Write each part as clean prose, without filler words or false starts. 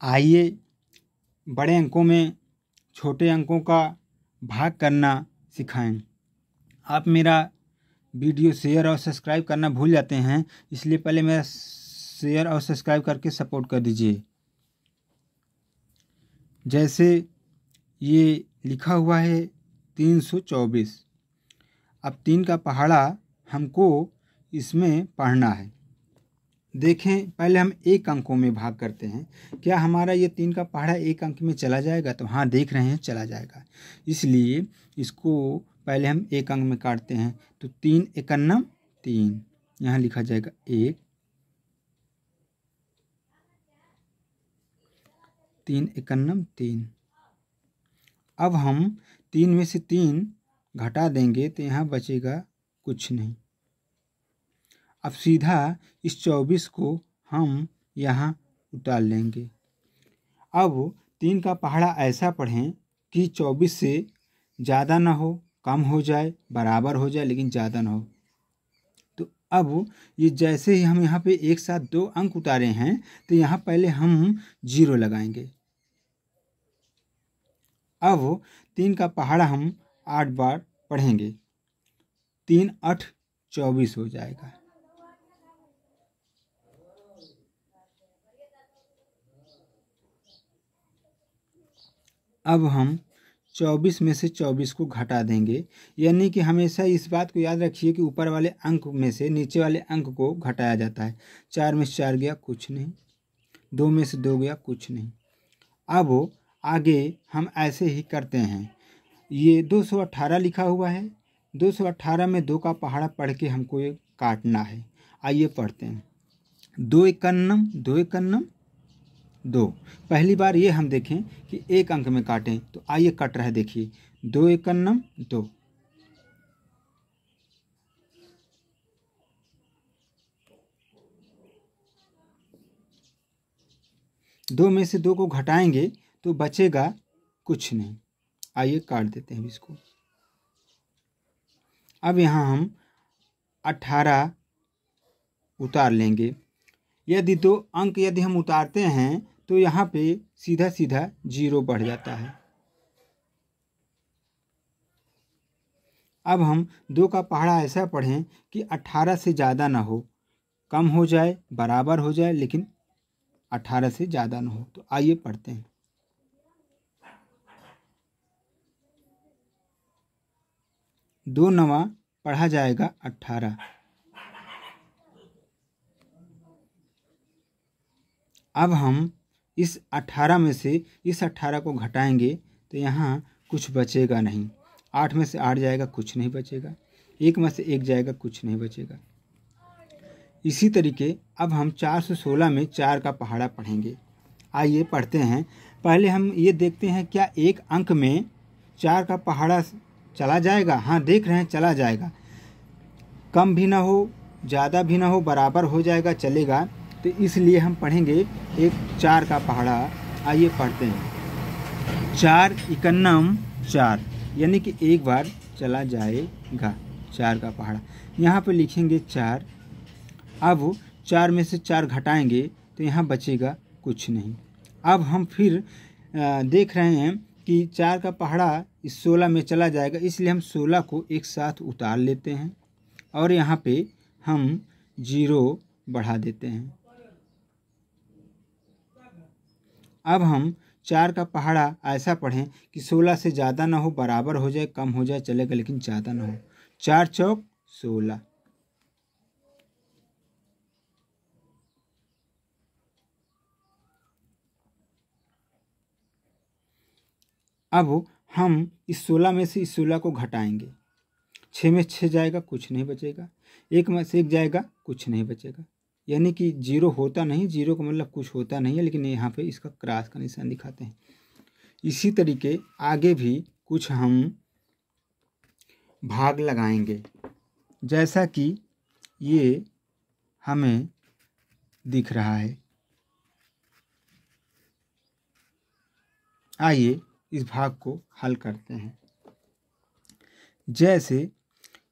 आइए बड़े अंकों में छोटे अंकों का भाग करना सिखाएं। आप मेरा वीडियो शेयर और सब्सक्राइब करना भूल जाते हैं, इसलिए पहले मेरा शेयर और सब्सक्राइब करके सपोर्ट कर दीजिए। जैसे ये लिखा हुआ है 324। अब 3 का पहाड़ा हमको इसमें पढ़ना है। देखें, पहले हम एक अंकों में भाग करते हैं। क्या हमारा ये 3 का पहाड़ा एक अंक में चला जाएगा? तो हाँ, देख रहे हैं चला जाएगा। इसलिए इसको पहले हम एक अंक में काटते हैं। तो 3 एकन्नम 3, यहाँ लिखा जाएगा 1, 3 एकन्नम 3। अब हम 3 में से 3 घटा देंगे तो यहाँ बचेगा कुछ नहीं। अब सीधा इस 24 को हम यहाँ उतार लेंगे। अब 3 का पहाड़ा ऐसा पढ़ें कि 24 से ज़्यादा ना हो, कम हो जाए, बराबर हो जाए, लेकिन ज़्यादा ना हो। तो अब ये जैसे ही हम यहाँ पे एक साथ 2 अंक उतारे हैं तो यहाँ पहले हम 0 लगाएंगे। अब 3 का पहाड़ा हम 8 बार पढ़ेंगे। 3 8 24 हो जाएगा। अब हम 24 में से 24 को घटा देंगे, यानी कि हमेशा इस बात को याद रखिए कि ऊपर वाले अंक में से नीचे वाले अंक को घटाया जाता है। 4 में से 4 गया, कुछ नहीं। 2 में से 2 गया, कुछ नहीं। अब आगे हम ऐसे ही करते हैं। ये 218 लिखा हुआ है। 218 में 2 का पहाड़ा पढ़ के हमको ये काटना है। आइए पढ़ते हैं। 2 एकन्नम 2 एकन्नम 2। पहली बार ये हम देखें कि एक अंक में काटें, तो आइए कट रहा है, देखिए 2 एकन्नम 2। दो में से 2 को घटाएंगे तो बचेगा कुछ नहीं। आइए काट देते हैं इसको। अब यहाँ हम 18 उतार लेंगे। यदि 2 अंक यदि हम उतारते हैं तो यहाँ पे सीधा सीधा 0 बढ़ जाता है। अब हम 2 का पहाड़ा ऐसा पढ़ें कि 18 से ज़्यादा ना हो, कम हो जाए, बराबर हो जाए, लेकिन 18 से ज़्यादा ना हो। तो आइए पढ़ते हैं। 2 नवा पढ़ा जाएगा 18। अब हम इस 18 में से इस 18 को घटाएंगे तो यहाँ कुछ बचेगा नहीं। 8 में से 8 जाएगा, कुछ नहीं बचेगा। 1 में से 1 जाएगा, कुछ नहीं बचेगा। इसी तरीके अब हम 416 में 4 का पहाड़ा पढ़ेंगे। आइए पढ़ते हैं। पहले हम ये देखते हैं क्या एक अंक में 4 का पहाड़ा चला जाएगा? हाँ, देख रहे हैं चला जाएगा। कम भी ना हो, ज़्यादा भी ना हो, बराबर हो जाएगा, चलेगा। तो इसलिए हम पढ़ेंगे एक 4 का पहाड़ा। आइए पढ़ते हैं। 4 एकन्नम 4, यानी कि एक बार चला जाएगा 4 का पहाड़ा। यहाँ पे लिखेंगे 4। अब 4 में से 4 घटाएंगे तो यहाँ बचेगा कुछ नहीं। अब हम फिर देख रहे हैं कि 4 का पहाड़ा इस 16 में चला जाएगा, इसलिए हम 16 को एक साथ उतार लेते हैं और यहाँ पे हम 0 बढ़ा देते हैं। अब हम 4 का पहाड़ा ऐसा पढ़ें कि 16 से ज़्यादा ना हो, बराबर हो जाए, कम हो जाए, चलेगा, लेकिन ज़्यादा ना हो। 4 चौक 16। अब हम इस 16 में से इस 16 को घटाएंगे। 6 में 6 जाएगा, कुछ नहीं बचेगा। 1 में से 1 जाएगा, कुछ नहीं बचेगा। यानी कि 0 होता नहीं। 0 का मतलब कुछ होता नहीं है, लेकिन यहाँ पे इसका क्रॉस का निशान दिखाते हैं। इसी तरीके आगे भी कुछ हम भाग लगाएंगे, जैसा कि ये हमें दिख रहा है। आइए इस भाग को हल करते हैं। जैसे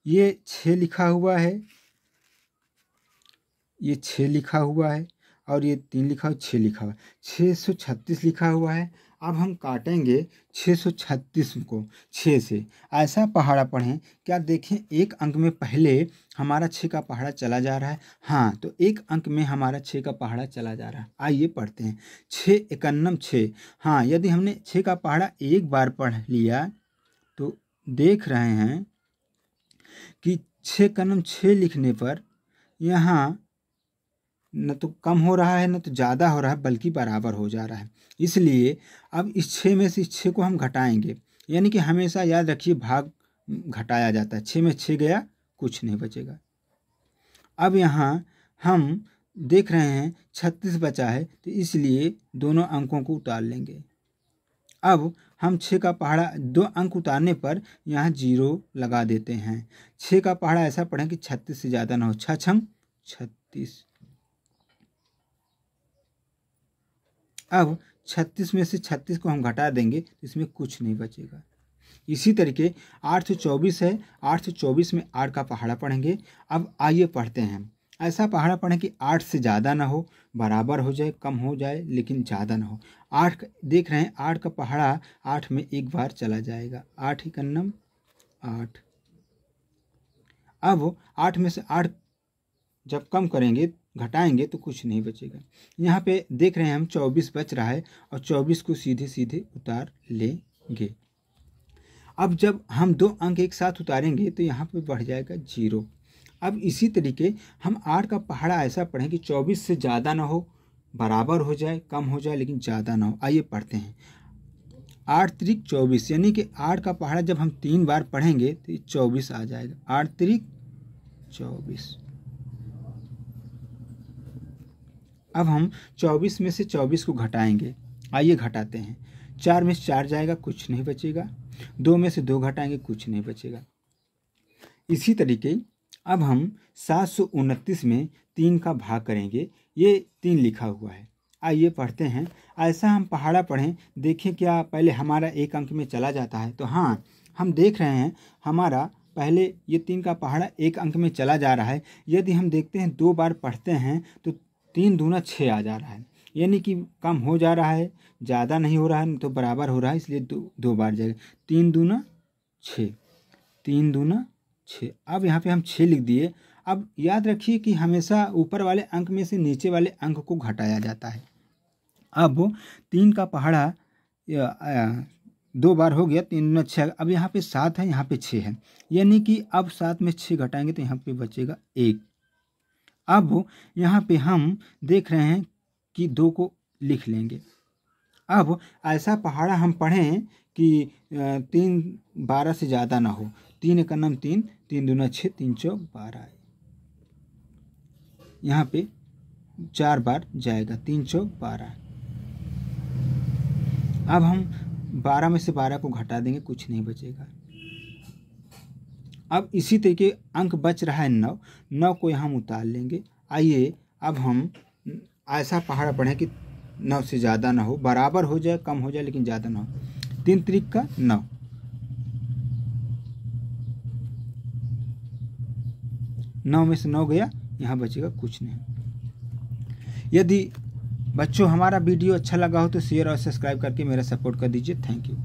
ये 6 लिखा हुआ है, ये 6 लिखा हुआ है और ये 3 लिखा हुआ, 6 लिखा हुआ, 636 लिखा हुआ है। अब हम काटेंगे 636 को 6 से। ऐसा पहाड़ा पढ़ें, क्या देखें एक अंक में पहले हमारा 6 का पहाड़ा चला जा रहा है। हाँ, तो एक अंक में हमारा 6 का पहाड़ा चला जा रहा है। आइए पढ़ते हैं। 6 एकन्नम 6। हाँ, यदि हमने 6 का पहाड़ा एक बार पढ़ लिया तो देख रहे हैं कि 6 एकन्नम 6 लिखने पर यहाँ न तो कम हो रहा है न तो ज़्यादा हो रहा है, बल्कि बराबर हो जा रहा है। इसलिए अब इस 6 में से इस 6 को हम घटाएंगे, यानी कि हमेशा याद रखिए भाग घटाया जाता है। 6 में 6 गया, कुछ नहीं बचेगा। अब यहाँ हम देख रहे हैं 36 बचा है, तो इसलिए दोनों अंकों को उतार लेंगे। अब हम 6 का पहाड़ा 2 अंक उतारने पर यहाँ 0 लगा देते हैं। 6 का पहाड़ा ऐसा पढ़ें कि 36 से ज़्यादा ना हो। 6 छंग 36। अब 36 में से 36 को हम घटा देंगे तो इसमें कुछ नहीं बचेगा। इसी तरीके 8 से 24 है, 8 से 24 में 8 का पहाड़ा पढ़ेंगे। अब आइए पढ़ते हैं। ऐसा पहाड़ा पढ़ें कि 8 से ज़्यादा ना हो, बराबर हो जाए, कम हो जाए लेकिन ज़्यादा ना हो। 8 देख रहे हैं, 8 का पहाड़ा 8 में एक बार चला जाएगा। 8 एकन्नम 8। अब 8 में से 8 जब कम करेंगे, घटाएंगे तो कुछ नहीं बचेगा। यहाँ पे देख रहे हैं हम 24 बच रहा है और 24 को सीधे सीधे उतार लेंगे। अब जब हम 2 अंक एक साथ उतारेंगे तो यहाँ पे बढ़ जाएगा 0। अब इसी तरीके हम 8 का पहाड़ा ऐसा पढ़ें कि 24 से ज़्यादा ना हो, बराबर हो जाए, कम हो जाए लेकिन ज़्यादा ना हो। आइए पढ़ते हैं। 8 त्रिक 24, यानी कि 8 का पहाड़ा जब हम 3 बार पढ़ेंगे तो 24 आ जाएगा। 8 त्रिक 24। अब हम 24 में से 24 को घटाएंगे। आइए घटाते हैं। 4 में से 4 जाएगा, कुछ नहीं बचेगा। 2 में से 2 घटाएंगे, कुछ नहीं बचेगा। इसी तरीके अब हम 729 में 3 का भाग करेंगे। ये 3 लिखा हुआ है। आइए पढ़ते हैं। ऐसा हम पहाड़ा पढ़ें, देखें क्या पहले हमारा एक अंक में चला जाता है। तो हाँ, हम देख रहे हैं हमारा पहले ये 3 का पहाड़ा एक अंक में चला जा रहा है। यदि हम देखते हैं 2 बार पढ़ते हैं तो 3 दूना 6 आ जा रहा है, यानी कि कम हो जा रहा है, ज़्यादा नहीं हो रहा है, तो बराबर हो रहा है, इसलिए 2 बार जाएगा। 3 दूना 6, 3 दूना 6। अब यहाँ पे हम 6 लिख दिए। अब याद रखिए कि हमेशा ऊपर वाले अंक में से नीचे वाले अंक को घटाया जाता है। अब 3 का पहाड़ा 2 बार हो गया, 3 दूना 6। अब यहाँ पे 7 है, यहाँ पे 6 है, यानी कि अब 7 में 6 घटाएंगे तो यहाँ पे बचेगा 1। अब यहाँ पे हम देख रहे हैं कि 2 को लिख लेंगे। अब ऐसा पहाड़ा हम पढ़ें कि 3 12 से ज़्यादा ना हो। 3 एकन्नम 3, 3 दूना 6, 3 चौक 12। यहाँ पे 4 बार जाएगा, 3 चौक 12। अब हम 12 में से 12 को घटा देंगे, कुछ नहीं बचेगा। अब इसी तरीके अंक बच रहा है 9, 9 को यहाँ हम उतार लेंगे। आइए अब हम ऐसा पहाड़ा पढ़ें कि 9 से ज़्यादा ना हो, बराबर हो जाए, कम हो जाए लेकिन ज़्यादा ना हो। 3 त्रिक का 9, 9 में से 9 गया, यहाँ बचेगा कुछ नहीं। यदि बच्चों हमारा वीडियो अच्छा लगा हो तो शेयर और सब्सक्राइब करके मेरा सपोर्ट कर दीजिए। Thank you.